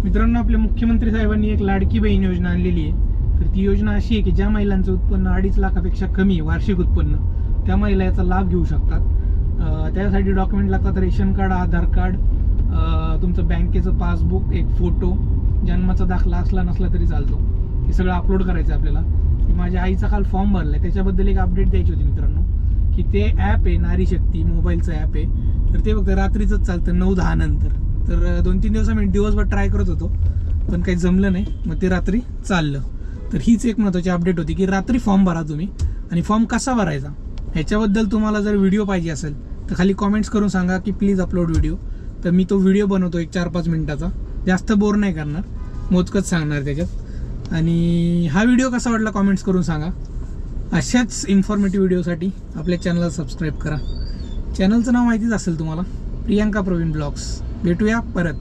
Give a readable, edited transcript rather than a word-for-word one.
मित्रांनो, आपल्या मुख्यमंत्री साहेबांनी एक लाडकी बहीण योजना आणलेली आहे. तर ती योजना अशी आहे की ज्या महिलांचं उत्पन्न 2.5 लाखापेक्षा कमी आहे वार्षिक उत्पन्न, त्या महिला याचा लाभ घेऊ शकतात. त्यासाठी डॉक्युमेंट लागतात: रेशन कार्ड, आधार कार्ड, तुमचं बँकेचं पासबुक, एक फोटो, जन्माचा दाखला असला नसला तरी चालतो. हे सगळं अपलोड करायचं आपल्याला. माझ्या आईचा काल फॉर्म भरला आहे, त्याच्याबद्दल एक अपडेट द्यायची होती मित्रांनो, की ते ॲप आहे नारी शक्ती, मोबाईलचं ॲप आहे. तर ते फक्त रात्रीचंच चालतं 9-10 नंतर. तर 2-3 दिवस आम्ही दिवसभर ट्राय करत होतो, पण काही जमलं नाही. मग ते रात्री चाललं. तर हीच एक महत्त्वाची अपडेट होती की रात्री फॉर्म भरा तुम्ही. आणि फॉर्म कसा भरायचा ह्याच्याबद्दल तुम्हाला जर व्हिडिओ पाहिजे असेल तर खाली कॉमेंट्स करून सांगा की प्लीज अपलोड व्हिडिओ. तर मी तो व्हिडिओ बनवतो एक 4-5 मिनिटाचा. जास्त बोर नाही करणार, मोजकच सांगणार त्याच्यात. आणि हा व्हिडिओ कसा वाटला कॉमेंट्स करून सांगा. अशाच इन्फॉर्मेटिव्ह व्हिडिओसाठी आपल्या चॅनलला सबस्क्राईब करा. चॅनलचं नाव माहितीच असेल तुम्हाला, प्रियांका प्रवीण ब्लॉग्स. भेटूया परत.